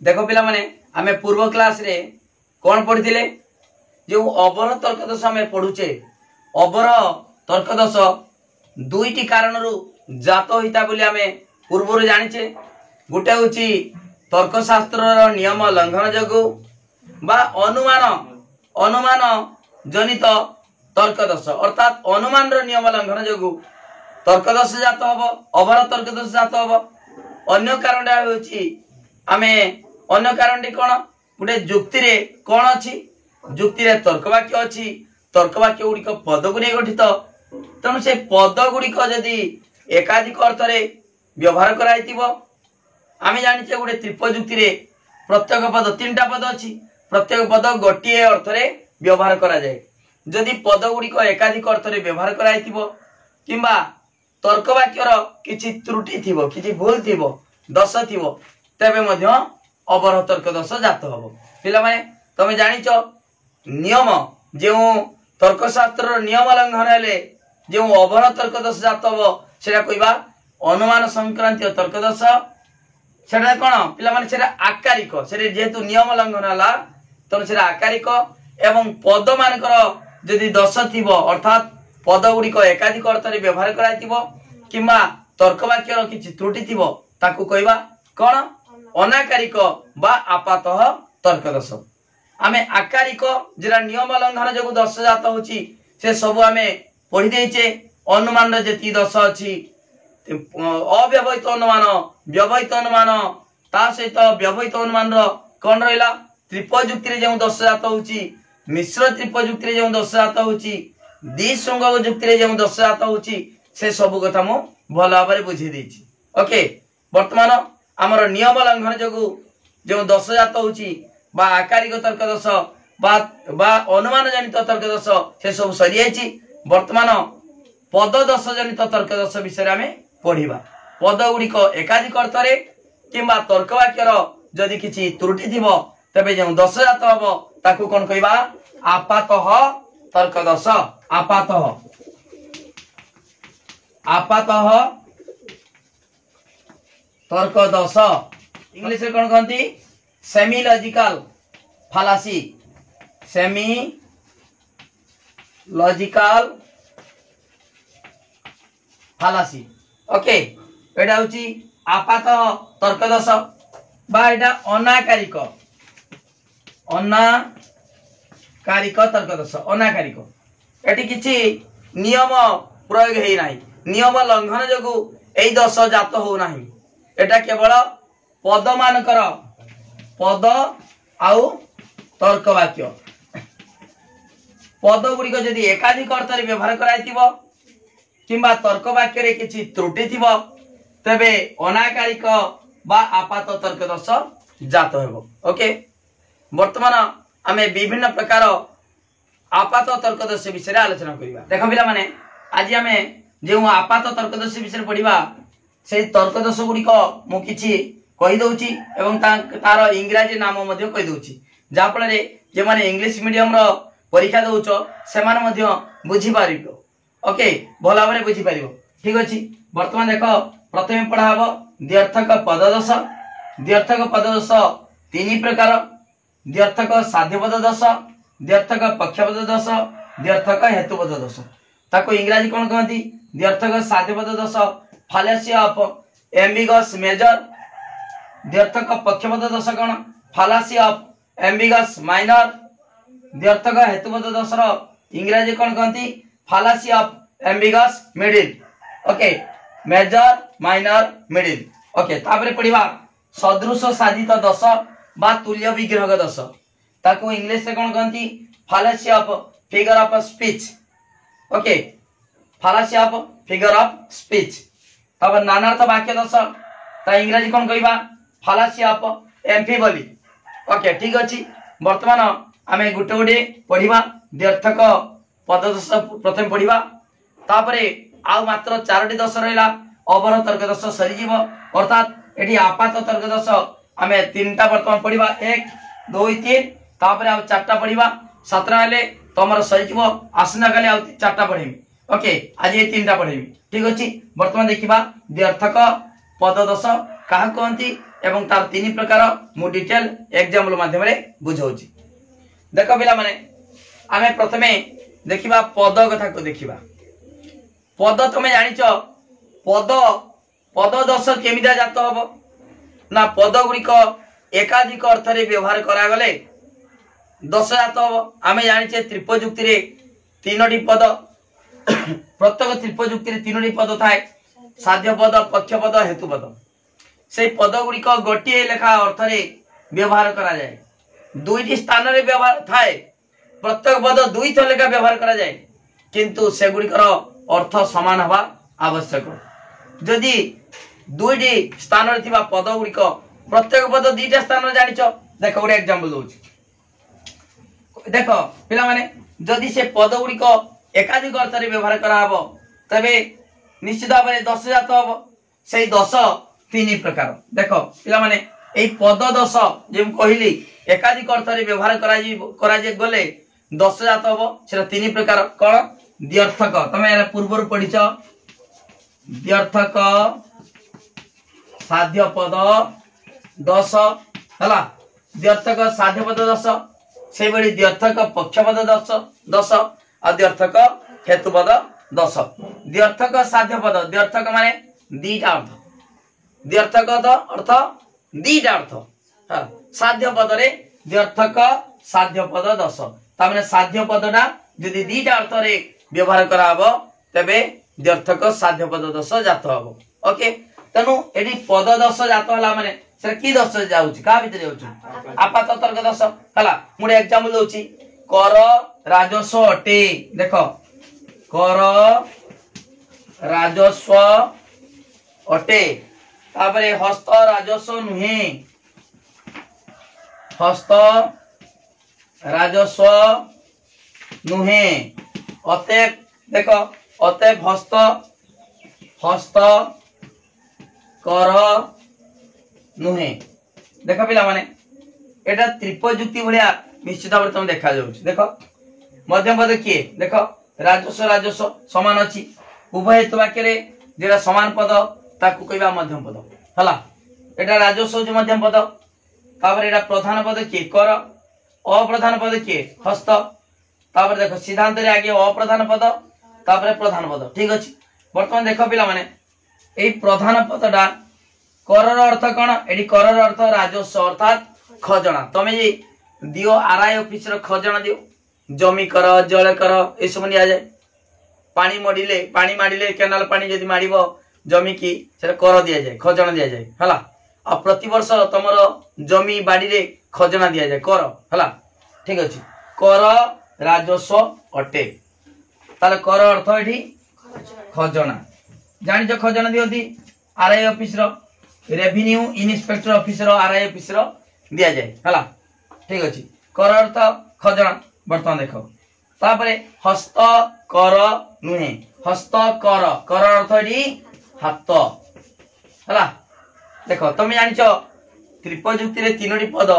देखो पिला माने आमे पूर्व क्लास रे कौन पढ़ी जो अबर तर्कदश आम पढ़ुचे अबर तर्कदश दुईटी कारण जात होता बोली आमे पूर्व जानिचे। गोटे हूँ तर्कशास्त्र नियम लंघन जगु बा अनुमान अनुमान जनित तर्कदश अर्थात अनुमान नियम लंघन जगु तर्कदश जात हम अबर तर्कदश जात हम। अन्य कारण आमे अन्य कारण कौन गोटे जुक्ति रे कौन अच्छी जुक्ति रे तर्कवाक्य अच्छी तर्कवाक्य गुड़िक पद को नहीं गठित तेणु से पद गुड़िक जदि एकाधिक अर्थ रे व्यवहार कराइतिबो आमे जानिचे गोटे त्रिपजुक्ति रे प्रत्येक पद तीनटा पद अच्छी प्रत्येक पद गोटे अर्थ रे व्यवहार करा जाए। जदि पद गुड़िक एकाधिक अर्थ रे व्यवहार कराइतिबो किंबा तर्कवाक्यर किछि त्रुटि थिबो किछि भूल थिबो दश थिबो तेबे मध्य अबर तर्कदश जात हबो। पिला माने तमे जानिचो नियम जो तर्कशास्त्र नियम लंघन हेले जो अबर तर्कदश जात हबो सेटा कहबा अनुमान संक्रांतीय तर्कदश। सेटा कोन पिला माने सेटा आकारिक सेटा जेहेतु नियम लंघन हला तने सेटा आकारिक एवं पद मानकर जदि दश थिबो अर्थात पद गुड़िक एकाधिक अर्थ रे व्यवहार कराइतिबो किंबा तर्कवाक्यर किछि त्रुटि थिबो ताकू कहबा कोन अनाकारिक बा आपातः तर्कदश। आमे आकारिक जेरा नियम लंघन जगु दश जात होची से सब आमे पढ़ी देइचे। अनुमान जेती दश अछि अव्यवहित अनुमान व्यवहित अनुमान ता सहित व्यवहित अनुमान रो कोन रहला त्रिपजुक्ति रे जो दश जात होची मिश्र त्रिपजुक्ति रे जो दश जात होची द्विसंग जुक्ति रे जो दश जात होची से सब कथा मु भल भाबरे बुझी देछि। ओके वर्तमान आमर नियम लंघन जगु जो दश जात होची बा आकारिक तर्कदश बा अनुमान जनित तर्कदश से सब सरी जाइछि। वर्तमान पद दश जनित तर्कदश विषय आमे पढ़िबा। पद गुड़िक एकाधिक अर्थ रे किंबा तर्कवाक्यर जदि किछि त्रुटि थिबो तबे जो दश जात हबो ताकू कोन कहबा आपातः तर्कदश। आपातः आपातः तर्कदश इंग्लिश रे कोन कहंती semi logical fallacy semi logical fallacy. Okay एटा होची आपातः तर्कदश बा एटा अनाकारिक अनाकारिक तर्कदश। अनाकारिक एटी किछि नियम प्रयोग हेई नाही नियम लंघन जगु एई दश जात हो नाही एटा केवल पद मानकर पद आउ तर्कवाक्य पद गुड़िक जदि एकाधिक अर्थ रे व्यवहार कराइतिबो किंबा तर्कवाक्य रे किछि त्रुटि थिबो तबे अनाकारिक बा आपात तर्कदश जात हेबो। ओके वर्तमान आमे विभिन्न प्रकार आपात तर्कदश विषय आलोचना करिबा। देखो पिला माने आज आमे जो आपात तर्कदश विषय पढ़िबा से तर्कदश गुड़िक मु किछि कहि दउची एवं तार इंग्रजी नाम मध्य कहि दउची जा फल रे जे माने इंग्लिश मीडियम रो परीक्षा दउचो से माने मध्य बुझी पारिबो। ओके भल भाबरे बुझी पारिबो ठीक अछि। वर्तमान देखो प्रथमे पढ़ा हबो द्व्यर्थक पददश। द्व्यर्थक पददश तीन प्रकार द्व्यर्थक साध्यपद दश द्व्यर्थक पक्षपद दश द्व्यर्थक हेतुपद दश। ताको इंग्रजी कोन कहंती द्व्यर्थक साध्यपद दश फालेसी ऑफ एम्बिगस मेजर। द्व्यर्थक पक्षपद दश कोन फालासी ऑफ एम्बिगस माइनर। द्व्यर्थक हेतुपद दश रो इंग्रजी कोन कहंती fallacy of ambiguous middle. Okay major minor middle. Okay तापरे पढ़िबा सदृश साधित दश बा तुल्य विग्रह दश ताको इंग्लिश रे कोन कहंती fallacy of figure of speech. Okay fallacy of figure of speech. तब नानार्थ वाक्य दश ता इंग्रजी कोन कहबा फालासी ऑफ एम्फिबोली। ओके ठीक अछि। वर्तमान आमे गुटे गुटे पढ़िबा द्व्यर्थक पददश प्रथम पढ़िबा तापरे आउ मात्र चारोटी दश रहला अबर तर्कदश सरी जीव अर्थात एठी आपात तर्कदश आमे तीनटा वर्तमान पढ़िबा 1 2 3 तापरे आउ चारटा पढ़िबा सातरा हेले तमर सरी जीव आसना काले आउ चारटा पढ़िबी। ओके आज ये तीनटा पढ़िबी ठीक अछि। वर्तमान देखिबा द्व्यर्थक पददश काहा कहंती एवं तार तीन प्रकार मु डिटेल एग्जांपल माध्यम रे बुझाउची। देखो पिला माने आमे प्रथमे देखिबा पद कथा को देखिबा। पद तमे जानिचो पद पद दश केमिदा जात हबो ना पद गुड़िक एकाधिक अर्थ रे व्यवहार करा गले दश जात हबो। आमे जानिचे त्रिपजुक्ति रे तीनोटी पद प्रत्येक त्रिपजुक्ति रे तीनोटी पद थाए साध्य पद पक्ष पद हेतु पद। से पद गुड़िक गोटे लेखा अर्थ रे व्यवहार करा जाए। दुईटी स्थान रे व्यवहार थाए प्रत्येक पद दुई थर लेखा व्यवहार करा जाए किंतु से गुड़िकर अर्थ समान हवा आवश्यक। जदि दुईटी स्थान रे थिबा पद गुड़िक प्रत्येक पद दुईटा स्थान रे जानिचो देखो गोटे एग्जांपल दोउची। देखो पिला माने जदि से पद गुड़िक एकाधिक अर्थ रे व्यवहार करा हबो तबे निश्चित भाव में 10 जात हबो। सेही 10 तीन प्रकार। देखो पिला माने एई पद 10 जे कहली एकाधिक अर्थ रे व्यवहार करा जे गले 10 जात हबो। सेटा तीन प्रकार कोन द्व्यर्थक तमे एरा पूर्व पढिछ द्व्यर्थक साध्य पद 10 हला द्व्यर्थक साध्य पद 10 से बड़ी द्व्यर्थक पक्ष पद 10 और द्व्यर्थक हेतु पद 10। द्व्यर्थक साध्य पद द्व्यर्थक माने दीटा अर्थ द्व्यर्थक अर्थ दीटा अर्थ साध्य पद रे द्व्यर्थक साध्य पद 10 ता माने साध्य पदटा यदि दीटा अर्थ रे व्यवहार करा हबो तबे द्व्यर्थक साध्य पद 10 जात हबो। ओके तनु एडी पद 10 जात हला माने से की 10 जाउची का भीतर जाउची आपात तर्क 10 हला। मु एग्जांपल दोउची कर राजस्व अटे। देखो कर राजस्व अटे तापरे हस्त राजस्व नुहे हस्त राजस्व नुहे अतएव देखो अतएव हस्त हस्त कर नुहे। देखो पिला माने एटा त्रिपजुक्ति भलिया निश्चित भाव तुम देखा जाउछ। देखो मध्यम पद किए देखो राजस्व राजस्व समान अछि उभय हेतु वाक्य रे जेरा समान पद ताकू कहबा मध्यम पद हला। एटा राजस्व जो मध्यम पद तापर एटा प्रधान पद किए कर अप्रधान पद किए हस्त तापर देखो सिद्धांत रे आगे अप्रधान पद तापर प्रधान पद ठीक अछि। वर्तमान देखो पिला माने एई प्रधान पदटा करर अर्थ कोन एडी करर अर्थ राजस्व अर्थात खजना। तमे जे दियो आरआई ऑफिस रो खजना दियो जमी कर जल कर ए सब निया जाय पानी माडिले केनाल पानी जदि माडिबो जमी की सेटा कर दिया जाय खजना दिया जाय हला। आ प्रति वर्ष तमरो जमी बाडी रे खजना दिया जाय कर हला ठीक अछि। कर राजस्व अटे ताले कर अर्थ एठी खजना जानि जो खजना दियोती आरआई ऑफिस रो रेवेन्यू इन्स्पेक्टर ऑफिस रो आरआई ऑफिस रो दिया जाय हला ठीक अछि। कर अर्थ खजना वर्तमान देखो तापरे हस्त कर नुहे हस्त कर कर अर्थ एठी हाथ हला। देखो तुम जानिचो त्रिपजुक्ति रे तीनोटी पद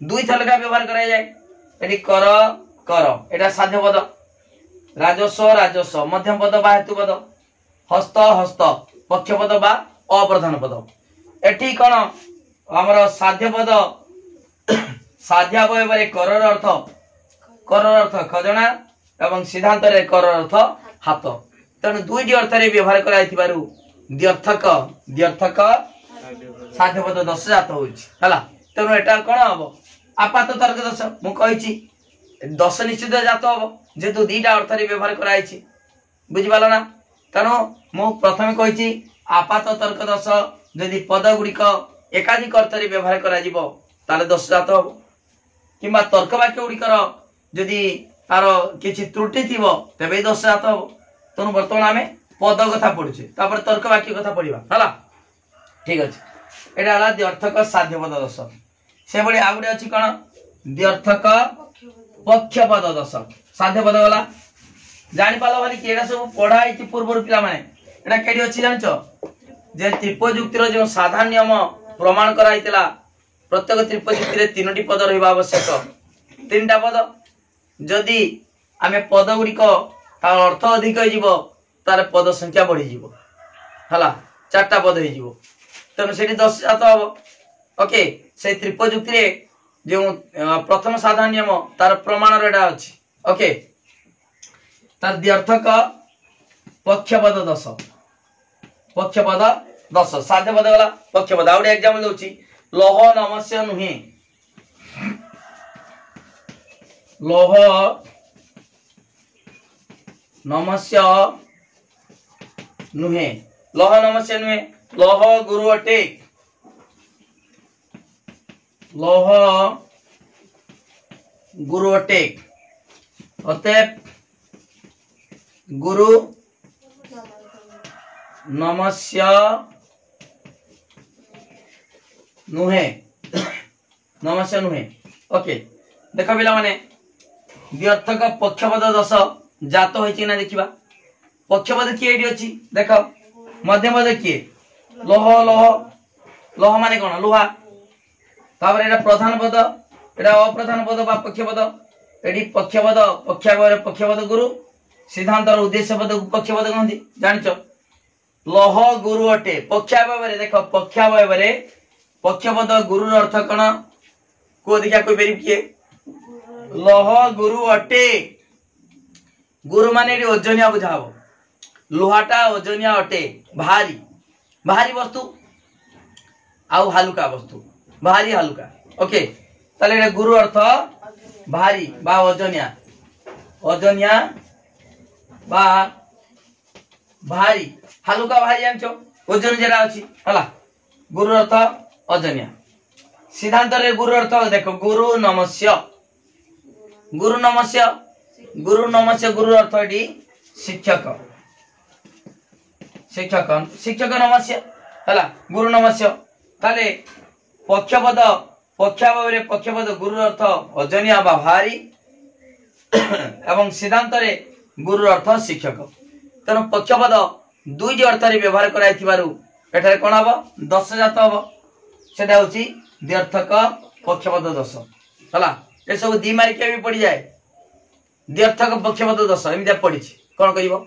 दुई थर लेखा व्यवहार करा जाय एठी कर कर एटा साध्य पद राजस्व राजस्व मध्यम पद बा हेतु पद हस्त हस्त पक्ष पद बा अप्रधान पद। एठी कोन हमर साध्य पद साध्यावय बरे करर अर्थ खजना एवं सिद्धांत रे करर अर्थ हाथ तेणु दुईटी अर्थ रे व्यवहार कराइथिबारु द्व्यर्थक द्व्यर्थक साध्य पद 10 जात होउछि हला। तेणु एटा कोन हबो आपात तर्क 10 मु कहिछि 10 निश्चित जात हबो जेतु दीटा अर्थ रे व्यवहार कराइछि बुझि पालो ना। तेणु मु प्रथमे कहिछि आपात तर्क 10 यदि पद गुड़िक एकाधिक अर्थ रे व्यवहार करा जिवो ताले 10 जात हबो किंबा तर्क वाक्य गुड़िकर यदि तार किछि त्रुटि थिबो तबे 10 जात हबो। तेणु वर्तमान आमे पद कथा पढुछे तापर तर्क वाक्य कथा पढिबा हला ठीक अछि। एटा हला द्व्यर्थक साध्य पद 10 से बडी आगुडे अछि कोन द्व्यर्थक पक्ष पद 10 साध्य पद वाला जानि पालो वाली केडा सब पढा आइति पूर्व पिला माने एटा केडी अछि जानचो जे त्रिपजुक्ति रो जो साधारण नियम प्रमाण कराइतला प्रत्येक त्रिपजुक्ति रे तीनोटी पद रहबा आवश्यक। तीनटा पद जदि आमे पद गुड़िक तार अर्थ अधिक हो तार पद संख्या बढ़ी जीवो हला चारटा पद हो जीवो। तेणु से 10 जात हम ओके से त्रिपजुक्ति रे जो प्रथम साधारण नियम तार प्रमाण रेडा अछि ओके तार द्व्यर्थक पक्षपद 10 पक्षपद 10 साध्य पद वाला पक्षपद आउट एग्जांपल दोची लोह नमस्य नुहे लोह नमस्य नुहे लोह नमस्य नुहे लोह गुरु अटे लोह गुरु अटे अतएव गुरु नमस्य नुहे नमस्य नुहे ओके देख पिला माने द्व्यर्थक पक्षपद 10 जात होइछि ना देखिबा पक्षपद किए एडी अछि देख मध्यम पद किए लोह लोह लोह माने कोन लोहा तापर एटा प्रधान पद एटा अप्रधान पद बा पक्षपद एडी पक्षपद पक्षपद गुरु सिद्धांतर उद्देश्य पद पक्षपद कहंती जानिचो लोह गुरु अटे पक्षावय देख पक्षावय पक्षपद गुरु अर्थ कण को देखा कोई बेरी किए लोह गुरु अटे गुरु माने ओजनिया बुझाव लोहाटा ओजनिया अटे भारी भारी वस्तु आउ हालुका वस्तु भारी हालुका ओके ताले गुरु अर्थ भारी बा ओजनिया बा भारी हालुका भारी जानचो ओजन जरा अछि हला गुरु अर्थ ओजनिया सिद्धांत रे गुरु अर्थ देखो गुरु नमस्य गुरु नमस्य गुरु अर्थ एडी शिक्षक शिक्षक शिक्षक नमस्य हला गुरु नमस्य ताले पक्षपद पक्षपद गुरु अर्थ ओजनिया बा भारी एवं सिद्धांत रे गुरु अर्थ शिक्षक तेणु पक्षपद दुईटी अर्थ रे व्यवहार कराई थिबारु एठारे कोन हबो 10 जात हबो सेटा होची द्व्यर्थक पक्षपद 10 हला ए सब दी मार्क भी पड़ी जाए द्व्यर्थक पक्षपद 10 एमिदा पड़ीछि कोन करिवो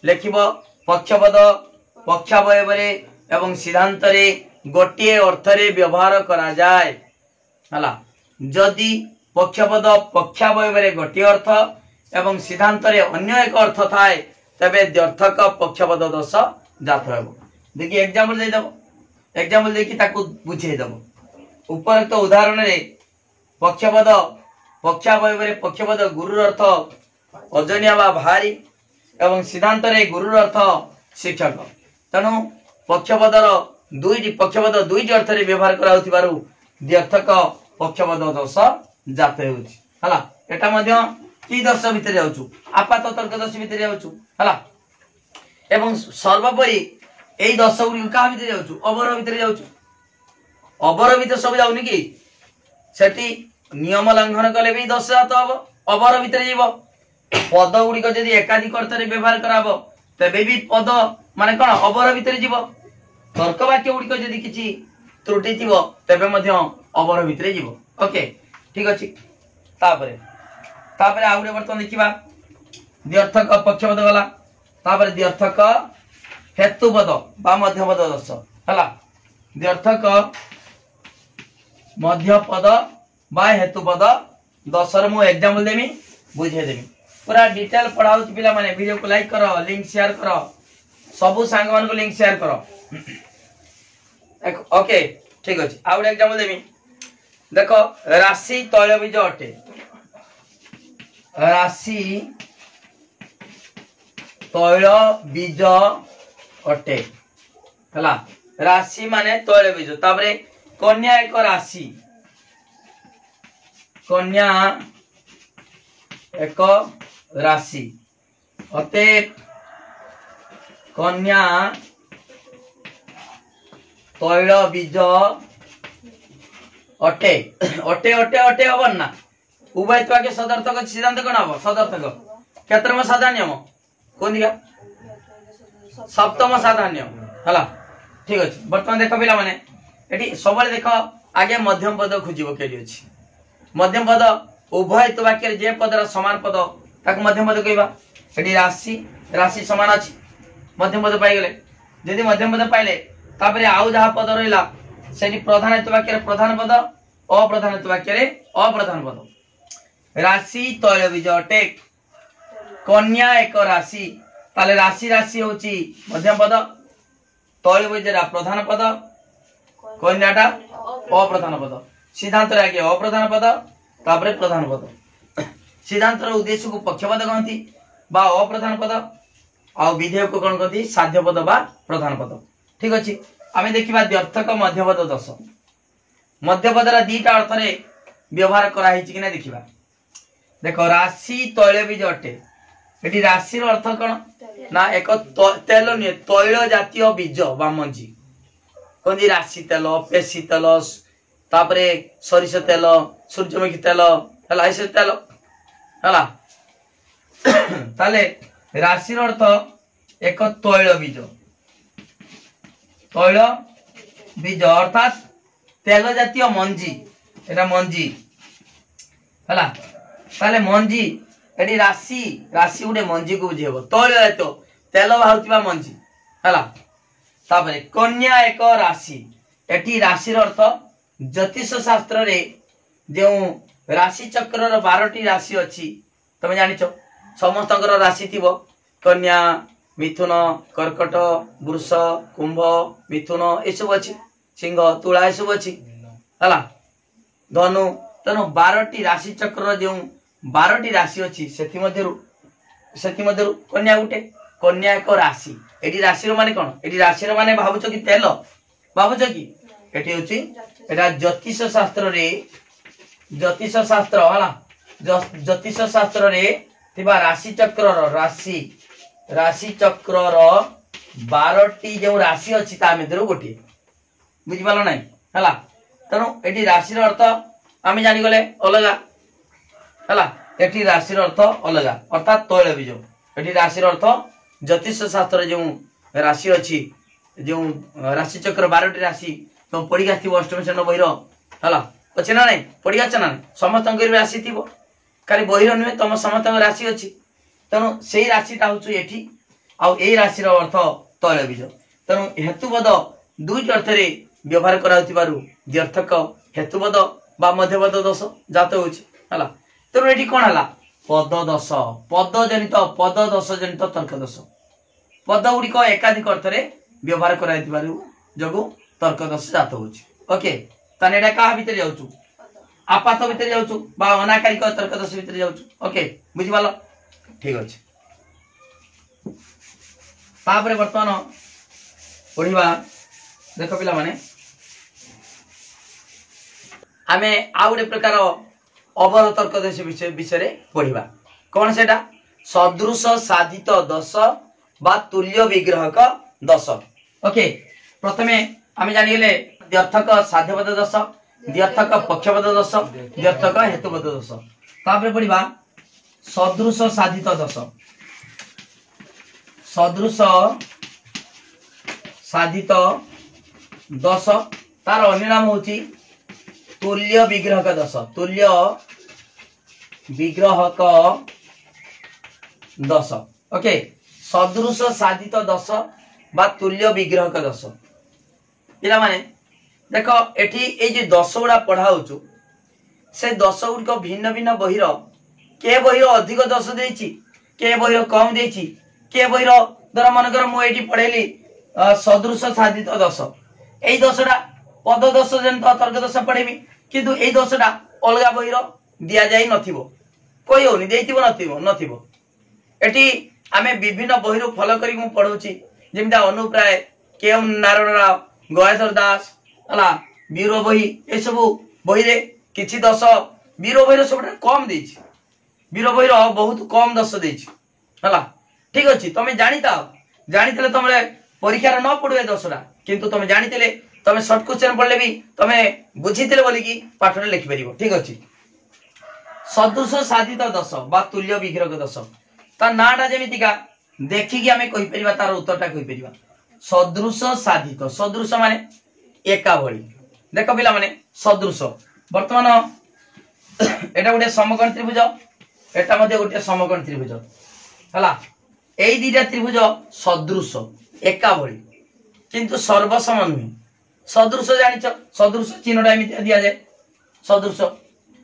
लेखिबो पक्षपद पक्षावय रे एवं सिद्धांत रे गोटिए अर्थ रे व्यवहार करा जाए हला जदि पक्षपद पक्षावय रे गोटिए अर्थ एवं सिद्धांत रे अन्य एक अर्थ थाए तबे द्व्यर्थक पक्षपद 10 जात हेबो देखि एग्जांपल दे दबो एग्जांपल देखि ताकू बुझे दबो उपरोक्त उदाहरण रे पक्षपद पक्षावय रे पक्षपद गुरु अर्थ ओजनिया बा भारी एवं सिद्धांत रे गुरु अर्थ शिक्षक तनु पक्षपदर पक्षपद दुईटी अर्थ रे व्यवहार करा होतिबारु द्व्यर्थक पक्षपद 10 जात हेउछि हला एटा मध्य की 10 भितर जाउछु आपात तर्क 10 भितर जाउछु हला एवं सर्वोपरि एई 10 गुरी का भितर जाउछु अबर भितर जाउछु अबर भितर सब जाउनी की सेठी नियम लंघन कले भी 10 जात हबो अबर भितर जीवो पद गुडी को यदि एकाधिक अर्थ रे व्यवहार कराबो तबे भी पद माने कोन अबर भितर जीवो तर्क वाक्य गुडी को यदि किछि त्रुटि थिबो तबे मध्य अबर भितर जीवो ओके ठीक अछि तापरे आउरे वर्तन देखिबा द्व्यर्थक पक्षपद वाला तापरे द्व्यर्थक हेतुपद बा मध्यपद 10 हला द्व्यर्थक मध्यपद बा हेतुपद 10 रे मु एग्जांपल देमी बुझे देमी पूरा डिटेल पढाउ पिला माने वीडियो को लाइक करो लिंक शेयर करो सबु सांग मान को लिंक शेयर करो ओके ठीक अछि आउरे एग्जांपल देमी देखो राशि तैलबीज अटे राशि तैल बीज अटे हला राशि माने तैल बीज तापरे कन्या एक राशि कन्या एक राशि अते कन्या तैल बीज अटे अटे अटे अटे हबन ना उभय तो आगे सदर्थक सिद्धांत कोन हबो सदर्थक केतरम साधारण नियम कोन दिया सप्तम साधारण नियम हला ठीक अछि वर्तमान देखो पिला माने एटी सबले देखो आगे मध्यम पद खोजिबो केली अछि मध्यम पद उभय तो वाक्य जे पदर समान पद ताक मध्यम पद कहबा एटी राशि राशि समान अछि मध्यम पद पाई गेले यदि मध्यम पद पाइले तापरे आउ जहा पद रहिला सेनी प्रधान हेतु वाक्य रे प्रधान पद अप्रधान हेतु वाक्य रे अप्रधान पद राशि तैलबीज अटे कन्या एक राशि ताले राशि राशि होची मध्यम पद तैलबीजरा प्रधान पद कन्याटा अप्रधान पद सिद्धांत रे आगे अप्रधान पद तापरे प्रधान पद सिद्धांत रो उद्देश्य को पक्षपद कहती बा अप्रधान पद आ विधेय को कोन कहती साध्य पद बा प्रधान पद ठीक अछि आमे देखिबा द्व्यर्थक मध्यपद दश मध्यपदरा दीटा अर्थ रे व्यवहार करा हिची किना देखिबा देखो राशि तैलबीज अटे एटी राशि रो अर्थ कोन ना एक तेल नि तैल जातीय बीज बा मंजी कोंदी राशि तेल पेशी तेल तापरे सरिष तेल सूर्यमुखी तेल हला ऐसे तेल हला ताले राशि रो अर्थ एक तैल बीज अर्थात तेल जातीय मंजी एटा मंजी हला ताले मंजी एटी राशि राशि गुटे मंजी को बुझेबो तैल जातीय तेल बाहुतिबा मंजी हला तापरे कन्या एक राशि एटी राशि रो अर्थ ज्योतिष शास्त्र रे जो राशि चक्र रो 12टी राशि अछि तमे जानिछो समस्तकर राशि थिबो कन्या मिथुन कर्कट वृष कुंभ मिथुन ए सब अछि सिंह तुला ए सब अछि हला धनु तनो 12टी राशि चक्र जो 12टी राशि अछि सेति मध्यरु कन्या गुटे कन्या एक राशि एटी राशि रो माने कोन एटी राशि रो माने भाबुछ कि तेल भाबुछ कि एटी होछि एटा ज्योतिष शास्त्र हला ज्योतिष शास्त्र रे तिबा राशि चक्र रो राशि चक्र रो 12टी जो राशि अछि ता मध्यरु गोटे बुझि पालो नै हला तनो एटी राशि रो अर्थ आमे जानि गले अलगा हला एटी राशि रो अर्थ अलगा अर्थात तैलबीज एटी राशि रो अर्थ ज्योतिष शास्त्र जो राशि अछि जो राशि चक्र 12टी राशि तो पड़ी गाथिबो अष्टम श्रेणी बहिरो हला अछि ना नै पड़ी गाछ ना समस्तंकर राशि थिबो खाली बहिरो नुहे तम समस्तंकर राशि अछि तनो सेही राशिटा होछु एठी आ एई राशि रो अर्थ तैलबीज तनो हेतुपद दुईट अर्थ रे व्यवहार करा होतिबारु द्व्यर्थक हेतुपद बा मध्यपद दश जात होछि हला तनो एठी कोन हला पद दश पद दश जनित तर्क दश पद गुडी को एकाधिक अर्थ रे व्यवहार करा होतिबारु जगु तर्क दश जात होछि ओके तने एटा का भीतर जाउछु आपात भीतर जाउछु बा अनाकारिक तर्क दश भीतर जाउछु ओके बुझि पालो ठीक अछि तापरे वर्तमान पढिबा देखो पिला माने आमे आउडे प्रकार अवर तर्क दश विषय रे पढिबा कोन सेटा सदृश साधित दश बा तुल्य विग्रहक दश ओके प्रथमे आमे जानि गेले द्व्यर्थक साध्यपद दश द्व्यर्थक पक्षपद दश द्व्यर्थक हेतुपद दश तापरे पढिबा सदृश साधित दश सदृश साधित दश तार अन्य नाम होची तुल्य विग्रहक दश तुल्य विग्रहक दश ओके सदृश साधित दश बा तुल्य विग्रहक दश पिला माने देखो एठी ए जे दश गुडा पढ़ा होचु से दश गुडी को भिन्न भिन्न बहिर के बहिर अधिक दश देछि के बहिर कम देछि के बहिर दर मनकर मु एठी पढेली सदृश साधित दश एई दशटा पद दश जन तर्क दश पढेमी किंतु एई दशटा अलगा बहिर दिया जाई नथिबो कोई होनी देइथिबो नथिबो एठी आमे विभिन्न बहिर फॉलो करी मु पढौची जेमिता अनुप्राय केएम नारायण राव गयाधर दास हला बीरो बही ए सब बही रे किछि दश बीरो बही रो सबटा कम देछि बीरो बही रो बहुत कम दश देछि हला ठीक अछि तमे जानितले तमरे परीक्षा रे न पढुए दशटा किंतु तमे जानितले तमे शॉर्ट क्वेश्चन पढले भी तमे बुझितले बोली की पाठ रे लिखि परिबो ठीक अछि सदृश साधित दश बा तुल्य विग्रहक दश ता नाटा जेमितिका देखि कि हमें कहि परिबा तार उत्तरटा कहि परिबा सदृश साधित सदृश माने एका भଳି देखो पिला माने सदृश वर्तमान एटा गोटे समकोण त्रिभुज एटा मध्ये गोटे समकोण त्रिभुज हला एई दीटा त्रिभुज सदृश एका भଳି किंतु सर्वसम नुहे सदृश जानिच सदृश चिन्हटा एमती दि जाए सदृश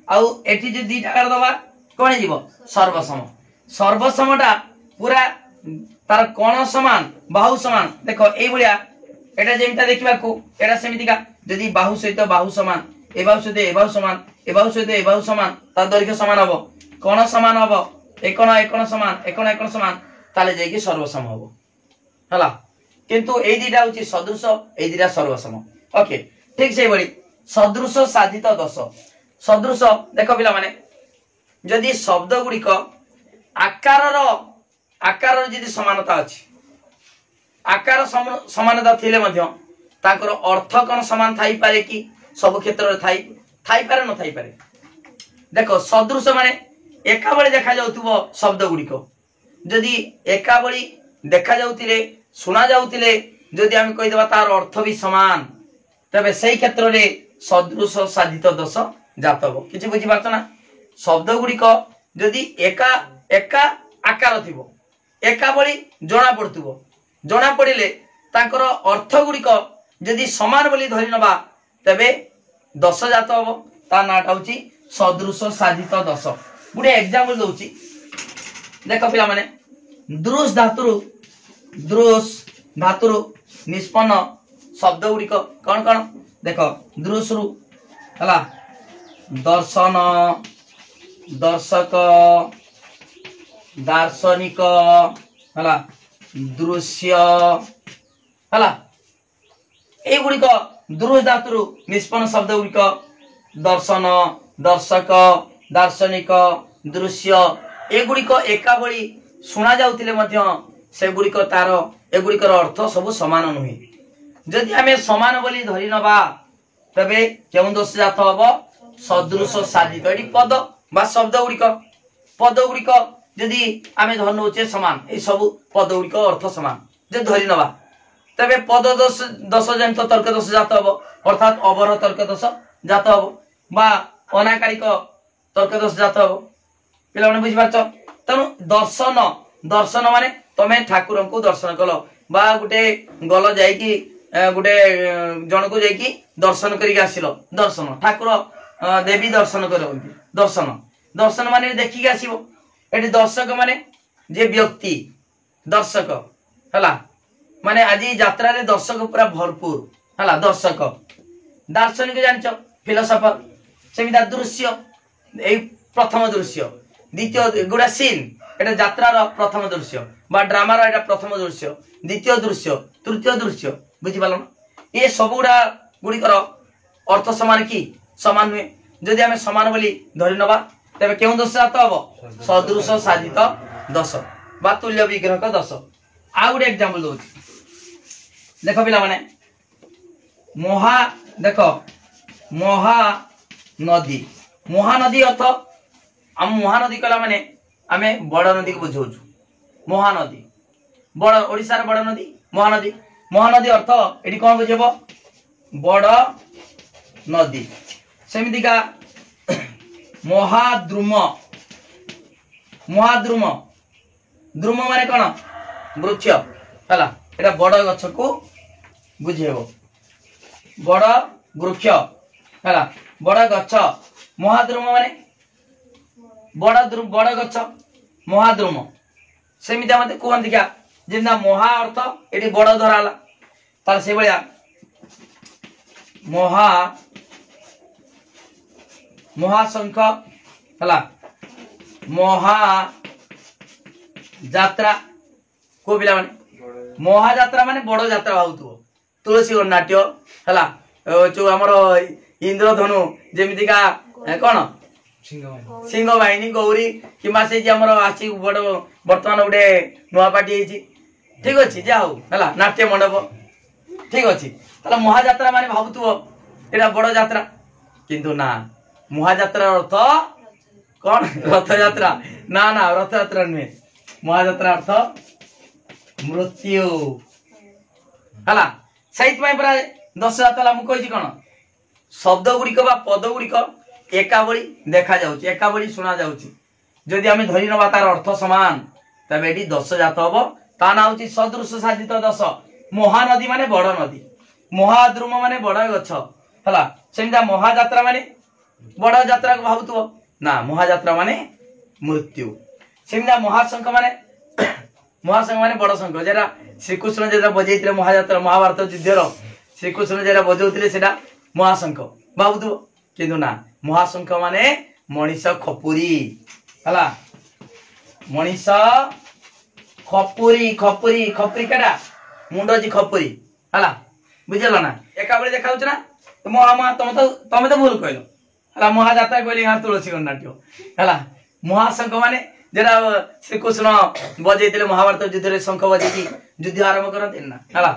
आउ एठी जे दीटा कर दबा कोन जीव सर्वसम सर्वसमटा पूरा तार कोण समान बाहु समान देखो एई भलिया एटा जेमता देखिबा को एटा सेमितिका यदि बाहु सहित बाहु समान ए बाहु सहित ए बाहु समान ए बाहु सहित ए बाहु समान तार दैर्घ्य समान हबो कोण समान हबो एकण समान एकण समान ताले जाई कि सर्वसम हबो हला किंतु ए दिटा होची सदृश ए दिटा सर्वसम ओके ठीक से बड़ी सदृश साधित दश सदृश देखो पिला माने यदि शब्द गुडी को आकार यदि समानता अछि आकार समानता थिले मध्य ताकर अर्थ कोन समान थाई पारे कि सब क्षेत्र रे थाई पारे न थाई पारे देखो सदृश माने एका बळी देखा जाउतबो शब्द गुडी को यदि एका बळी देखा जाउतिले सुना जाउतिले यदि हम कहि देबा तार अर्थ भी समान तबे सेही क्षेत्र रे सदृश साधित दश जातब किछि बुझि पारछ ना शब्द गुडी को यदि एका एका आकार थिबो एका बळी जणा पडतुबो जणा पडिले ताकर अर्थ गुडी को यदि समान बोली धरि नबा तबे दश जात हबो ता नाटा होची सदृश साधित दश गुडे एग्जांपल दउची देखो पिला माने दृश धातुरु निष्पन्न शब्द गुडी को कोन कोन देखो दृश रु हला दर्शन दर्शक दार्शनिक हला दृश्य हला ए गुडी को दृश धातुरु निष्पन्न शब्द गुडी को दर्शन दर्शक दार्शनिक दृश्य ए गुडी को एका बळी सुना जाउतिले मध्य से गुडी को तार ए गुडी को अर्थ सब समान नहुई जदि हमें समान बोली धरि नबा तबे केउं दोष जात हबो सदृश साधित एडी पद बा शब्द गुडी को यदि आमे धरनुचे समान ए सब पद गुडी को अर्थ समान जे धरि नबा तबे पद दोष दश जंत तर्क दोष जात हबो अर्थात अवर तर्क दोष जात हबो बा अनाकारिक तर्क दोष जात हबो पिला माने बुझि पारछ तनु दर्शन माने तमे ठाकुर को दर्शन कलो बा गुटे गल जाई कि गुटे जन को जाई कि दर्शन करी आसिलो दर्शन ठाकुर देवी दर्शन करबंती दर्शन माने देखि के आसीबो एटी दर्शक माने जे व्यक्ति दर्शक हला माने आज यात्रा रे दर्शक पूरा भरपूर हला दर्शक दार्शनिक जानिछ फिलोसोफर सेमिदा दृश्य ए प्रथम दृश्य द्वितीय गुडा सीन एटा यात्रा रो प्रथम दृश्य बा ड्रामा रो एटा प्रथम दृश्य द्वितीय दृश्य तृतीय दृश्य बुझि पालो ए सबुडा गुडी कर अर्थ समान की समान हुए जदि हमें समान बोली धरि नबा तबे केउ दश जात हबो सदृश साधित दश बा तुल्य विग्रहक दश आ गुडे एग्जांपल दोछि देखो पिला माने देखो महानदी अर्थ हम महानदी कला माने आमे बड़ नदी को बुझौछु महानदी बड़ ओडिसा रे बड़ नदी महानदी अर्थ एडी कोन बुझेबो बड़ नदी सेमिति का महाद्रुम द्रुम माने कोन वृक्ष हला एटा बड़ गछ को बुझेबो बड़ वृक्ष हला बड़ गछ महाद्रुम माने बड़ गछ महाद्रुम सेमिति मते कोहंती क्या जिंदा महा अर्थ एटी बड़ धराला तार से बलिया महाशंख हला महा यात्रा को पिला माने महा यात्रा माने बड़ यात्रा होतुओ तुलसी नाट्य हला जो हमर इंद्रधनु जेमिति का कोन सिंह बाहिनी गौरी किमा से जे हमर आसी बड़ वर्तमान उडे नुआ पार्टी हेची ठीक अछि जा हो हला नाट्य मंडप ठीक अछि तला महायात्रा माने भाबुतुओ एटा बड़ यात्रा किंतु ना महायात्रा अर्थ कोन रथ यात्रा ना रथ यात्रा नुहे महायात्रा अर्थ मृत्यु हला सहित में पूरा 10 जातला मु कहि कोन शब्द गुडी को बा पद गुडी को एका बळी देखा जाउची एका बळी सुना जाउची जदि हमें धरि नबा तार अर्थ समान तबे एडी 10 जात हबो ता ना होची सदृश साधित 10 महानदी माने बड़ नदी, महाद्रुम माने बड़ गछ हला। सेमिता महाजात्रा माने बड़ यात्रा को भाबुथबो ना, महाजात्रा माने मृत्यु। सेमिता महाशंख माने महाशंख माने बड़ शंख, जेरा श्रीकृष्ण जेरा बजेइतले महाजात्रा महाभारत युद्धर श्रीकृष्ण जेरा बजौतले सेटा महाशंख भाबुथबो, किंतु ना महाशंख माने मनीष खपुरी हला। मनीष खपुरी खपुरी खपुरी केटा मुंड जी खपुरी हला, बुझल ना। एका बेले देखा ना महा तमे तो भूल कहलो हला, महाजात्रा कहली हाँ तुलसी नाट्य हला। महाशंख माने जेरा श्रीकृष्ण बजेइतले महाभारत युद्ध रे शंख बजेकी युद्ध आरंभ करते ना हला,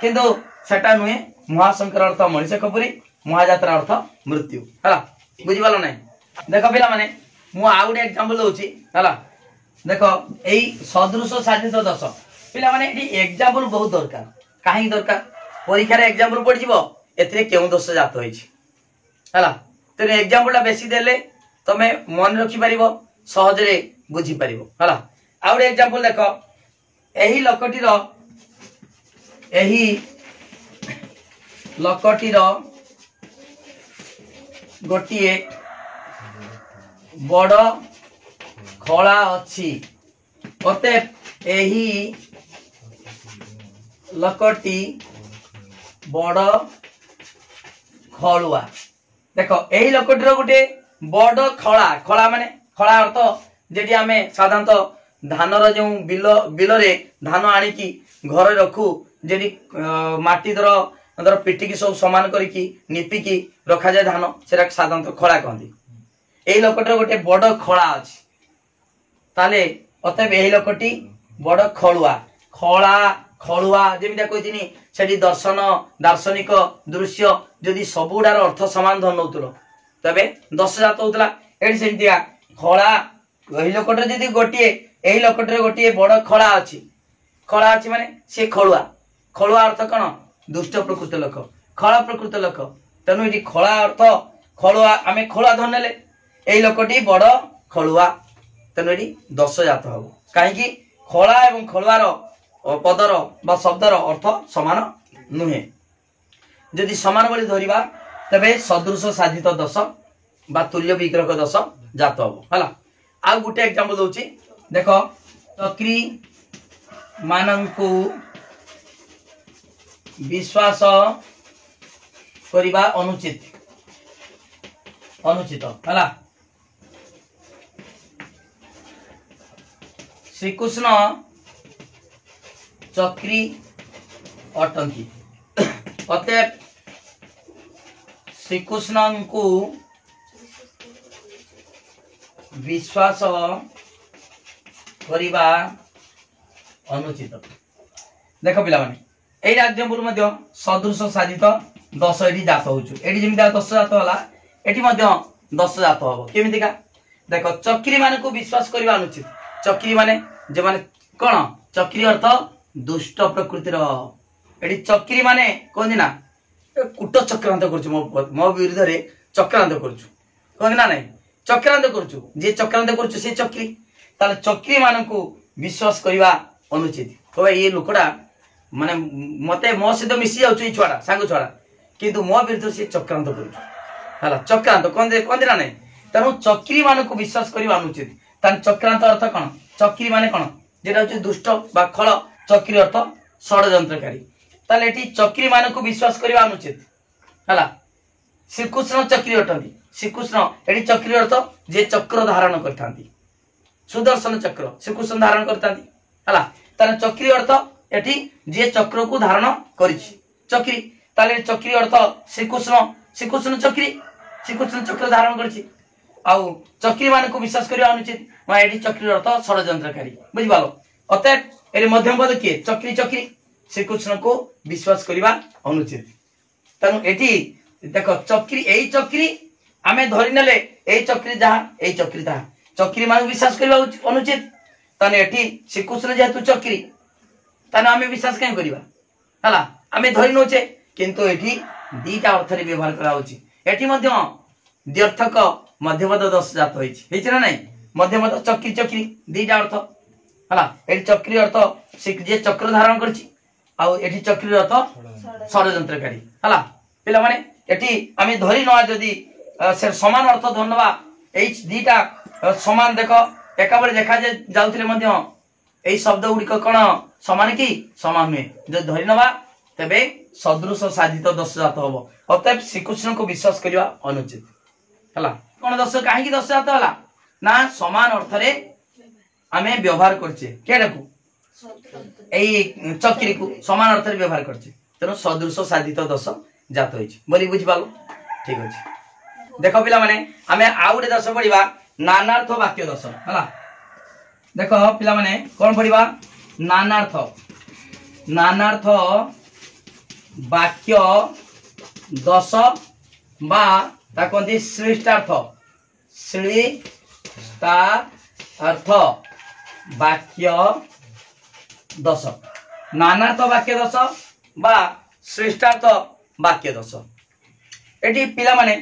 किंतु सेटा नुहे। महाशंकर अर्थ मनीष खपुरी, महाजात्रा अर्थ मृत्यु हला, बुझिपालो नै। देखो पिला माने मु आ गुटे एग्जांपल दउची हला। देखो एई सदृश साधित दश पिला माने एटी एग्जांपल बहुत दरकार। काहे दरकार? परीक्षा रे एग्जांपल पड़ जिवो एथिरे केउ दश जात होइछि हला। तेरे एग्जांपलटा बेसी देले तमे मन रखि परिबो, सहज रे बुझी परिबो हला। आ गुटे एग्जांपल देखो, एही लकटीर गोटिए बड़ खला अछि, अतएव एही लकटी बड़ खलुआ। देखो एही लकटीर गोटे बड़ खला, खला माने खला अर्थ जेटी आमे साधारणतः धानर जो बिल रे धान आनिकी घर रखू, जेटी माटी दर पिटिकी सब समान करिकी निपिकी रखा जाए धान, सेटा साधारणतः खला कहंती। एही लकटीर गोटे बड़ खला अछि, ताले अतएव एही लकटी बड़ खलुआ। खला खलुआ जेमिता कहिथिनी सेठी दर्शन दार्शनिक दृश्य जदि सबुडार अर्थ समान धन नउतलो तबे 10 जात होतला। एठी सेमितिया खला एही लकटीर जदि गोटिए एही लकटीर गोटिए बड़ खला अछि, खला अछि माने से खलुआ। खलुआ अर्थ कोन? दुष्ट प्रकृत लोक, खला प्रकृत लोक। तेनु एठी खला अर्थ खलुआ, आमे खलुआ धरनेले एही लकटी बड़ खलुआ, तेनु एठी 10 जात हबो। काहे कि खला एवं खलुआर पदर बा शब्दर अर्थ समान नुहे। जदि समान बोली धरिबा तबे सदृश साधित दश बा तुल्य विग्रह दश जात हबो हला। आ गुटे एग्जांपल दउची देखो, चक्री मानंकु विश्वास करिबा अनुचित हला। श्रीकृष्ण चक्री अटंती, अतएव श्रीकृष्ण को विश्वास करिबा अनुचित। देखो पिला माने एई एग्जांपल मध्ये सदृश साधित 10 एठी जात होछु। एठी जेमिता 10 जात होला एठी मध्ये 10 जात हबो। केमितिका देखो, चक्री माने को विश्वास करिबा अनुचित। चक्री माने जे माने कोन? चक्री अर्थ दुष्ट प्रकृतिर। एठी चक्री माने कोन ना कुट चक्रांत करछु, मो विरुद्ध रे चक्रांत करछु कोन ना नै, चक्रांत करछु। जे चक्रांत करछु से चक्री, ताले चक्री मानकु विश्वास करिबा अनुचित। तो ये लोकड़ा माने मते मो सहित मिसी जाउछु ई छुआडा सांग छुआडा, किंतु मो विरुद्ध से चक्रांत करछु हला। चक्रांत कोन ना नै, तनु चक्री मानकु विश्वास करिबा अनुचित। तान चक्रांत अर्थ कोन? चक्री माने कोन? जेटा होची दुष्ट बा खल, चक्री अर्थ षडयंत्रकारी। ताले एठी चक्री मानकु विश्वास करिबा अनुचित हला। श्रीकृष्ण चक्री अटंती। श्रीकृष्ण एठी चक्री अर्थ जे चक्र धारण करथांती, सुदर्शन चक्र श्रीकृष्ण धारण करथांती हला। ताने चक्री अर्थ एठी जे चक्र को धारण करिछि चक्री, ताले चक्री अर्थ श्रीकृष्ण श्रीकृष्ण चक्र धारण करिछि। आउ चक्री मानकु विश्वास करिबा अनुचित, मा एठी चक्री अर्थ षडयंत्रकारी। बुझि पालो? अतएव एरे मध्यम पद के चक्री श्रीकृष्ण को विश्वास करिबा अनुचित। तनु एठी देखो, चक्री एई चक्री आमे धरि नेले एई चक्री जहा एई चक्री ता चक्री मानकु विश्वास करिबा अनुचित। तने एठी श्रीकृष्ण जेतु चक्री ताने आमे विश्वास काहे करिबा हला। आमे धरि नोचे, किंतु एठी दीटा अर्थ रे व्यवहार करा होची। एठी मध्य द्यर्थक मध्यपद 10 जात होईछि, हेछि ना नै? मध्यपद चक्री दीटा अर्थ हला। एठी चक्री अर्थ जे चक्र धारण करछि, आउ एठी चक्री अर्थ षड्यंत्रकारी हला पिला माने एठी आमे धरि नवा जदी से समान अर्थ धरनवा एई दीटा समान देखो एकाबरे देखा जाउथिले मध्ये एई शब्द गुडी कोन समान की समान में जो धरि नवा तबे सदृश साधित दोष जात होबो अतएव श्रीकृष्ण को विश्वास करिवा अनुचित हला कोन दोष काहे की दोष जात हला ना समान अर्थ रे आमे व्यवहार करछे केडा को एई चक्री को समान अर्थ रे व्यवहार करछे तेनो सदृश साधित दोष जात होइछ बोली बुझि पालो ठीक अछि देखो पिला माने आमे आउडे दोष पढिबा नानार्थ वाक्य दोष हला देखो पिला माने कोन पढिबा नानार्थ वाक्य दोष बा ता कोंती श्रेष्ठार्थ वाक्य दोष नानार्थ वाक्य दोष बा श्रेष्ठार्थ वाक्य दोष एटी पिला माने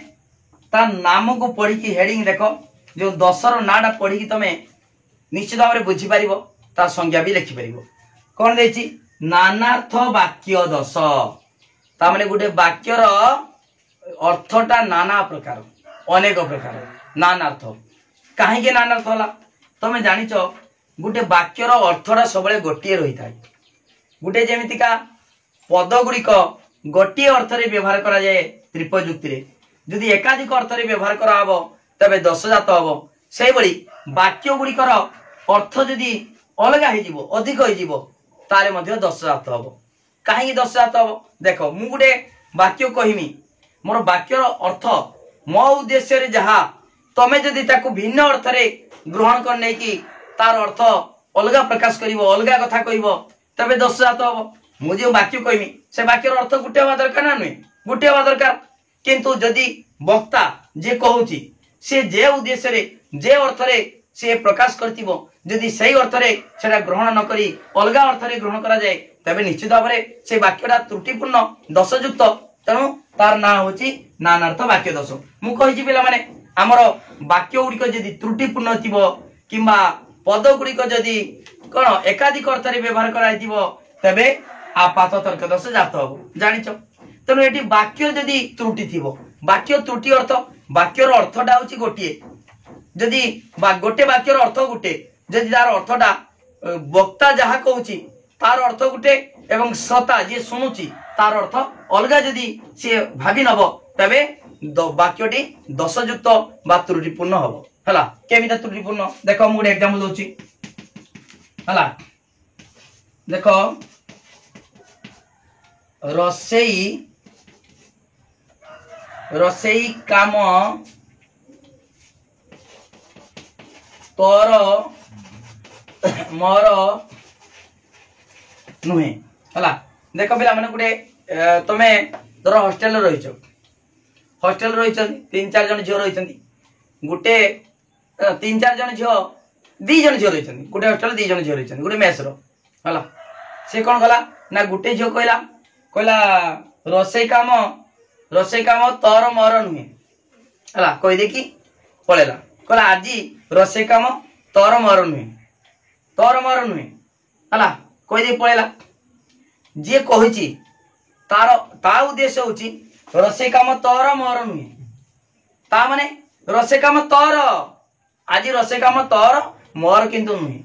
ता नाम को पढ़ी की हेडिंग देखो जो दशर नाडा पढ़ी की तमे निश्चित भाव में बुझी पारिबो ता संज्ञा भी लिखि पारिबो कोन देछि नानार्थ वाक्य दोष ता माने गुटे वाक्यर अर्थटा नाना प्रकार अनेक प्रकार नानार्थ काहे के नानार्थ होला तमे जानिचो गुटे वाक्यर अर्थटा सबले गोटिए रही थाए गुटे जेमितिका पद गुड़िक गोटिए अर्थ रे व्यवहार करा जाए त्रिपयुक्ति रे यदि एकाधिक अर्थ रे व्यवहार करा हबो तबे दोष जात हबो सेही बळी वाक्य गुड़िकर अर्थ यदि अलग हो जिवो अधिक हो जिवो तारे मध्ये दोष जात हबो काहे दोष जात हबो देखो मु गुटे वाक्य कहिमी मोर वाक्यर अर्थ मो उद्देश्य रे जहा तमे यदि ताकू भिन्न अर्थ रे ग्रहण कर नै कि तार अर्थ अलग प्रकाश करिवो अलग कथा कहिवो तबे दोष जात हबो मु जे वाक्य कहिमी से वाक्यर अर्थ गुटे होवा दरकार ना नै गुटे होवा दरकार किंतु यदि वक्ता जे कहूची से जे उद्देश्य रे जे अर्थ रे से प्रकाश करथिबो यदि सही अर्थ रे सेटा ग्रहण न करी अलग अर्थ रे ग्रहण करा जाए तबे निश्चित भाव रे से वाक्यटा त्रुटिपूर्ण दोषयुक्त तेणु तार ना होची नानार्थ वाक्य दोष मु कहिछि पिला माने हमर वाक्य गुड़िक यदि त्रुटिपूर्ण थिबो किंबा पद गुड़िक यदि कोन एकाधिक अर्थ रे व्यवहार कराइथिबो तबे आपात तर्क दोष जात हबो जानिचो तेणु एटी वाक्य यदि त्रुटि थिबो वाक्य त्रुटि अर्थ वाक्यर अर्थटा होची गोटिए यदि गोटे वाक्यर अर्थ गुटे यदि तार अर्थटा वक्ता जहा कहूची तार अर्थ गुटे एवं श्रोता जे सुनुची तार अर्थ अलगा यदि से भाबी नबो तबे वाक्यटी दोषयुक्त बा त्रुटिपूर्ण हबो हला केमिता त्रुटिपूर्ण देखो मु एग्जांपल दोची हला देखो रसेई काम तोर मोर नुहे हला देखो पिला माने गुटे तमे धर हॉस्टल रहिछ तीन चार जन झियो रहिछंती गुटे तीन चार जन झियो दी जन झियो रहिछंती गुटे हॉस्टल दी जन झियो रहिछंती गुटे मेस रो हला से कोन गला ना गुटे झियो कहला रोसई काम तोर मोर नुहे हला कहि दे कि पळेला कहला आजी रोसई काम तोर मोर नुहे हला कहि दे पळेला जे कहिची ता उद्देश्य होची रोसई काम तोर मोर नुहे ता माने रोसई काम तोर आजी रोसई काम तोर मोर किंतु नुहे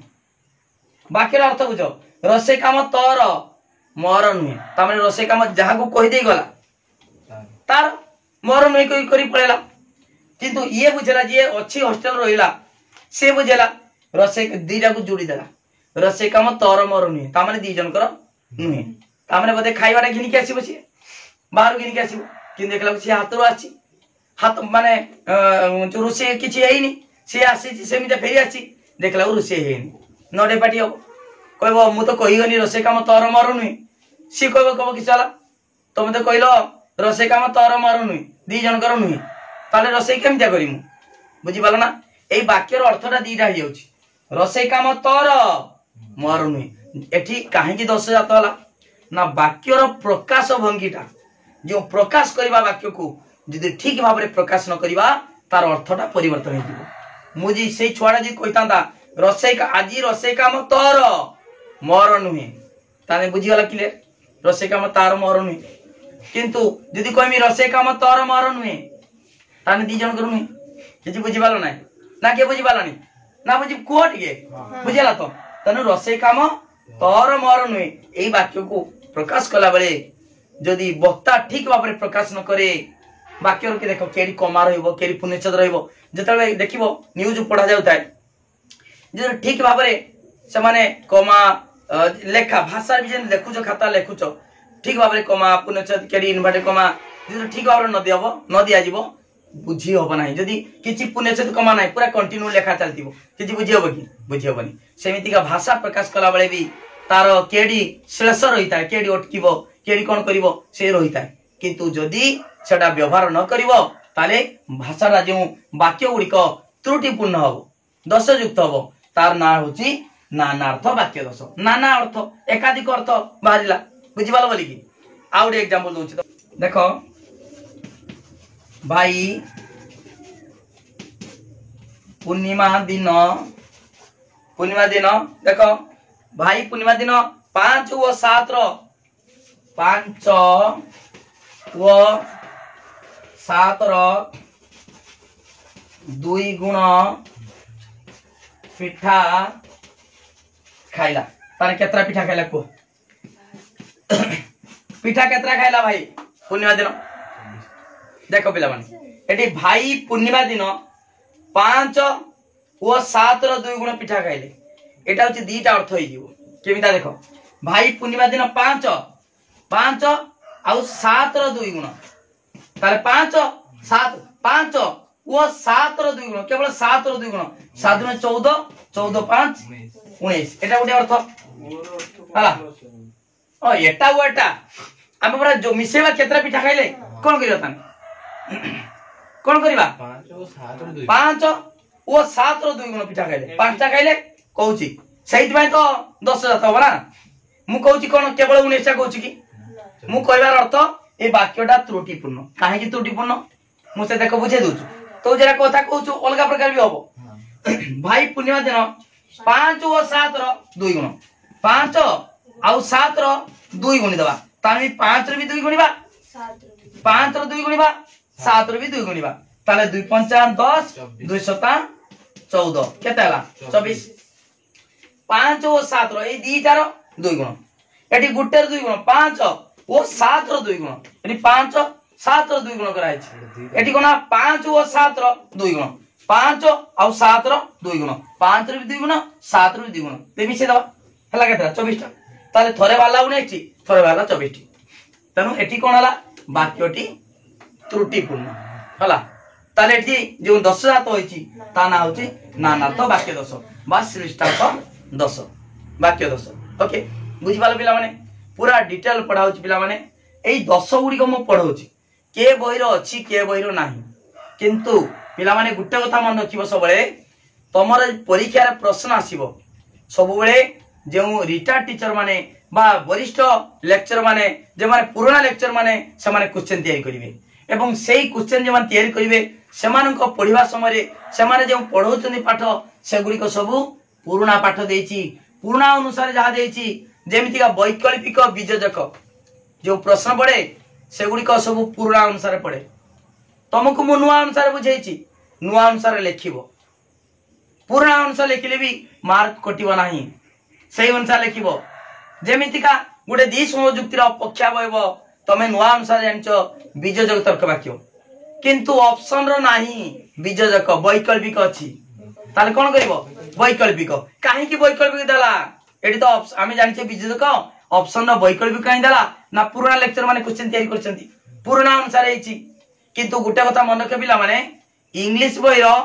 बाकीर अर्थ बुझ रोसई काम तोर मोर नुहे ता माने रोसई काम जहा को कहि दे गला तार मोर नुहे कहि करी पळेला किंतु ये बुझला जे अच्छी हॉस्टल रहिला से बुझला रोसई दीटा को जोड़ी देला रोसई काम तोर मोर नुहे ता माने दी जन कर नुहे ता माने बदे खाइबाटा घिनि के आसीबो से बाहर घिनि के आसीबो किन देखला से हातरो आछि हाथ माने रोसई किछि हेइनी से आसी सेमिते फेरी आछि देखला रोसई हेइनी नडे पाटी हो कहबो मु तो कहिगनी रोसई काम तोर मोर नुहे सी कहबो कि चला तुम तो कहलो रोसई काम तोर मोर नुहे दी जन कर नुहे ताले रोसई केमतिया करिमु बुझि पालो ना एई वाक्यर अर्थटा दीटा हो जाउछि रोसई काम तोर मोर नुहे एठी काहे की दोष जात होला ना वाक्यर प्रकाश भंगीटा जो प्रकाश करबा वाक्य को यदि ठीक भाव में प्रकाश न करबा तार अर्थटा परिवर्तन हो जिवो मुजी सेई छुआडा जी कहितांदा रोसई का आजी रोसई काम तोर मोर नुहे ताने बुझी गला क्लियर रोसे काम तार मोर नुहे किंतु जदि कहमी रोसे काम तोर मोर नुहे ताने दी जन नुहे किसी बुझी पाल ना ना किए बुझी पालानी ना बुझी कुह टे बुझेगा तो तेणु रोसे काम तोर मोर नुहे यही वाक्य को प्रकाश कला बेले जदि वक्ता ठीक भाव में प्रकाश न करे वाक्य के देख केड़ी कमा रही पूर्णच्छेद रही देख न्यूज पढ़ा जाता है जो ठीक भाव से माने कमा लेखा भाषा भी जेन लेखुच खाता लेखुच ठीक भाव में कमा पूर्णच्छेद केड़ी इनवर्टेड कमा जो ठीक भाव न दिया बुझी हम ना जदि किसी पूर्णच्छेद कमा ना पूरा कंटिन्यू लेखा चलती किसी बुझी हम कि बुझी हेनी सेमितिका भाषा प्रकाश कला बेले भी तार केड़ी शेष रही है केड़ी अटक केड़ी कौन कर रही है किंतु जदि सेटा व्यवहार न करिवो ताले भाषा जो वाक्य गुड़िक त्रुटिपूर्ण हम दोषयुक्त हम तार ना हूँ नानार्थ वाक्य दोष नाना अर्थ एकाधिक अर्थ बाहर बुझिपाल बोल कि आउ गोटे एग्जांपल दूसरी देख भाई पूर्णिमा दिन देख भाई पूर्णिमा दिन 5 व 7 5 व 7 2 गुण पिठा खाइला ताने केतरा पिठा खाइला को पिठा केतरा खाइला भाई पूर्णिमा दिन देखो पिला माने एटी भाई पूर्णिमा दिन 5 व 7 2 गुण पिठा खाइले एटा होची दीटा अर्थ होई जीवो केमिता देखो भाई पूर्णिमा दिन 5 आउ 7 2 गुण ताले 5 7 5 व 7 2 गुण केवल 7 2 गुण 7 में 14 14 5 19 एटा गोटे अर्थ हला ओ एटा वो एटा हम पूरा जो मिसेवा केतरा पिठा खाइले कोन करियो ताने कोन करिबा 5 व 7 2 गुण पिठा खाइले 5टा खाइले कहूची सहित में तो 10 जात हो ना मु कहूची कोन केवल 19 टा कहूची कि मु कहबार अर्थ ए वाक्यटा त्रुटिपूर्ण काहे कि त्रुटिपूर्ण मु से देखो बुझे दूछु तो जरा कथा कहूछु अलगा प्रकार भी हबो भाई पूर्णिमा दिन 5 व 7 2 गुण 5 आउ 7 2 गुणी दबा तानी 5 रे भी 2 गुणीबा 5 रे 2 गुणीबा 7 रे भी 2 गुणीबा ताले 2 5 10 2 7 14 केते हला 24 5 व 7 ए दीटार 2 गुण एटी गुटेर 2 गुण 5 व 7 2 गुण एटी 5 7 2 गुण कराय छै एटी कोना 5 व 7 2 गुण 5 आउ 7 2 गुण 5 रे 2 गुण 7 रे 2 गुण ते मिसे दबा हला केतरा 24 टा ताले थरे वाला 19 थरे वाला 24 टी तनु एटी कोन हला वाक्यटी त्रुटिपूर्ण हला ताले एटी जो 10 जात होईची ता ना होची नानार्थ वाक्य दोष बा श्रेष्ठार्थ दोष वाक्य दोष ओके बुझि पालो पिला माने पूरा डिटेल पढाउची पिला माने एई दोष गुडी को म पढाउची के बहिरो अछि के बहिरो नाही किंतु पिला माने गुट्टे कथा मन रखिबो सबले तमर परीक्षा रे प्रश्न आसीबो सबले जो रिटायर्ड टीचर माने बा वरिष्ठ लेक्चर माने जे माने पुराना लेक्चर माने से माने क्वेश्चन तैयारी करिवे एवं सेही क्वेश्चन जे माने तैयारी करिवे सेमानक पढिबा समय रे सेमाने जे पढौचनी पाठ से गुडी को सब पुराना पाठ देइची पुराना अनुसार जहा देइची जेमिति का वैकल्पिक बीजजक जो प्रश्न पड़े से गुडी को सब पुराना अनुसार पड़े तुमको मु नुआ अनुसार बुझेइची नुआ अनुसार लिखिबो पुराना अनुसार लिखिले भी मार्क कटिबो नाही सही अनुसार लिखिबो जेमितिका गोटे द्विसम जुक्तिर पक्षा बयबो तमे नुआ अनुसार जानचो बीजजक तर्क वाक्य किंतु ऑप्शन रो नाही बीजजक वैकल्पिक अछि ताले कोन करिवो वैकल्पिक काहे कि वैकल्पिक देला एडी तो आमे जानछे बीजजक ऑप्शन रो वैकल्पिक काहे देला ना पुराना लेक्चर माने क्वेश्चन तैयारी करछंती पुराना अनुसार हेछि किंतु गुटे कथा मन रखबिला माने इंग्लिश बय रो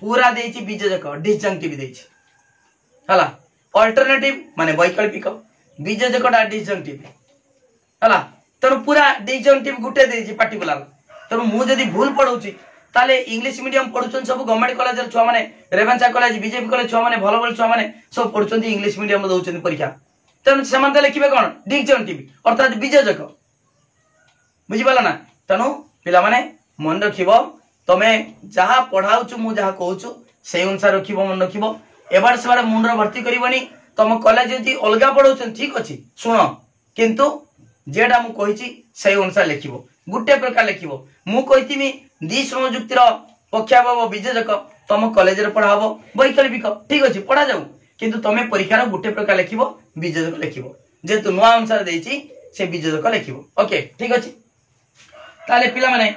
पूरा देछि बीजजक डिसजंक्टिव देछि हला अल्टरनेटिव माने वैकल्पिक बीजजकटा डिसजंक्टिव हला तनु पूरा डिसजंक्टिव गुटे देछि पर्टिकुलर तनु मु जदी भूल पढौछि ताले इंग्लिश मीडियम पढुछन सब गवर्नमेंट कॉलेज रे छुआ माने रेवेन्सा कॉलेज बीजेपी कॉलेज छुआ माने भलो भलो छुआ माने सब पढुछन इंग्लिश मीडियम दउछन परीक्षा तनु समान त लिखिबे कोन डिसजंक्टिव अर्थात बीजजक बुझि पाला ना तनु पिला माने मन रखिबो तमे जहा पढाउछु मु जहा कहउछु सेही अनुसार रखिबो मन रखिबो एबार सेबार मुंडर भर्ती करिवनी तम कॉलेज जदी अलगा पढौछन ठीक अछि सुनो किंतु जेटा मु कहिछि से अनुसार लिखिबो गुटे प्रकार लिखिबो मु कहितिमि द्विश्रम जुक्तिर पक्षाभाव वियोजक तुम कॉलेज रे पढ़ा हबो वैकल्पिक ठीक अछि पढ़ा जाऊ किंतु तमे परीक्षार गुटे प्रकार लिखिबो वियोजक लिखिबो जेतु नुआ अनुसार देछि से वियोजक लिखिबो ओके ठीक अछि ताले पिला माने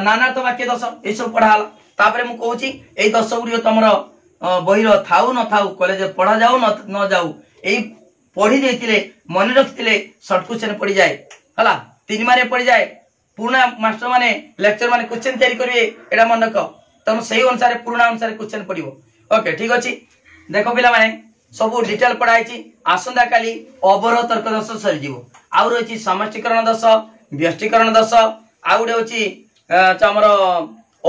नानार्थ वाक्य 10 ए सब पढ़ा हला तापरे मु कहूची ए 10 गुरियो तमरो बहिरो थाउ न थाउ कॉलेज रे पढ़ा जाऊ न जाऊ ए पढ़ी देथिले मन रखथिले शॉर्ट क्वेश्चन पड़ी जाए हला 3 मारे पड़ी जाए पुराना मास्टर माने लेक्चर माने क्वेश्चन तैयारी करिवे एडा मन रख तम सही अनुसार पुराना अनुसार क्वेश्चन पड़िबो ओके ठीक अछि देखो पिला माने सब डिटेल पढ़ाई छी आसंदा काली अवरोह तर्क दश सरी जीवो आउ रही समष्टीकरण दश व्यष्टीकरण दश आउ गुटे होची हमर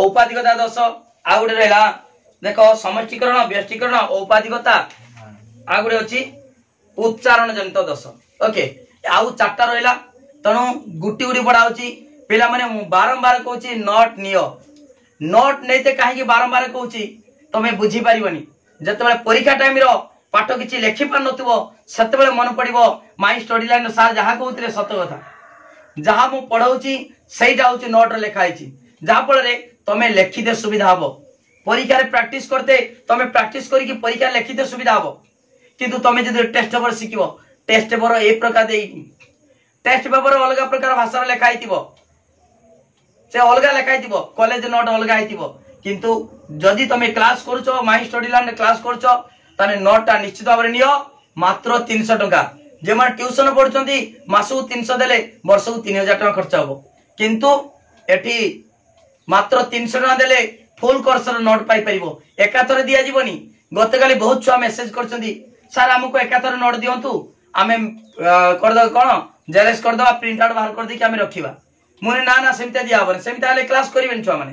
औपाधिकता दश आउ गुटे रहला देखो समष्टीकरण व्यष्टीकरण औपाधिकता आउ गुटे होची उच्चारण जनित दश ओके आउ चारटा रहला तणु गुटी गुटी पढ़ाउची पिला माने बारंबार कहूची नोट नियो नोट नैते काहे बारंबार कहूची तमे बुझी पारिबनी जतबे परीक्षा टाइम रो पाठ किछि लेखि पार नथुबो सेतबे मन पड़िबो माई स्टडी लाइन सार जहा कहउतले सत कथा जहा मु पढाउची सेइटा होची नोट रे लिखा आइची जहा फल रे तमे लेखिते सुविधा हबो परीक्षा रे प्रैक्टिस करते तमे प्रैक्टिस करी कि परीक्षा लेखिते सुविधा हबो किंतु तमे जदि टेस्ट पेपर सिखिबो टेस्ट पेपर ए प्रकार देई टेस्ट पेपर अलग प्रकार भाषा रे लिखा आइतिबो से अलग लिखा आइतिबो कॉलेज नोट अलग आइतिबो किंतु जदि तमे क्लास करूछो माई स्टडी लाइन क्लास करूछो ताने नोटा निश्चित भाव नियो मात्र 300 टका जे माने ट्यूशन पढुचंती मासु 300 देले वर्ष को 3000 टका खर्च होबो किंतु एठी मात्र 300 टका देले फुल कोर्स रो नोट पाई परिबो एकाथरे दिया जीवनी गतकाली बहुत छुआ मेसेज करचंती सर हमको एकाथरे नोट दियंतु आमे कर द कोन जेरेक्स कर दवा प्रिंट आउट बाहर कर दे कि आमे रखिबा मुने ना ना सेमता दिया हबन सेमता ले क्लास करिवेन छुआ माने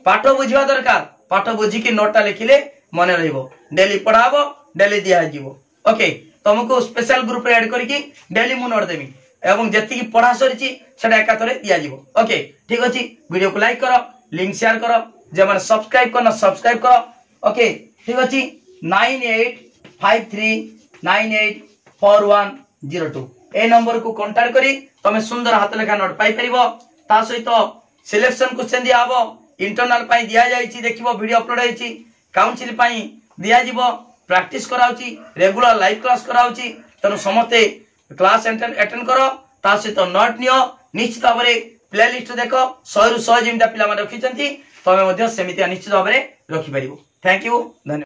पाठ बुझिबा दरकार पाठ बुझी कि नोटा लिखिले मन रहिबो डेली पढ़ाबो डेली दिया जीवो ओके तुमको स्पेशल ग्रुप रे ऐड करके डेली मु नोट देमी एवं जति की पढ़ा सरिची सेटा एकाथरे दिया जीवो ओके ठीक अछि वीडियो को लाइक करो लिंक शेयर करो जे माने सब्सक्राइब करना सब्सक्राइब करो ओके ठीक अछि 9853984102 ए नंबर को कांटेक्ट करी तमे सुंदर हाथ लेखा नोट पाई परिबो ता सहित सिलेक्शन क्वेश्चन दिया हबो इंटरनल पाई दिया जाईची देखिबो वीडियो अपलोड होईची काउंसिल पाई दिया जीवो प्रैक्टिस कराउची रेगुलर लाइव क्लास कराउची तनो समते क्लास अटेंड करो ता सहित नोट नियो निश्चित भाव रे प्लेलिस्ट देखो 100 रु 100 जिमटा पिला माने रखिचंती तमे मध्ये सेमिति निश्चित भाव रे रखि परिबो थैंक यू धन्यवाद।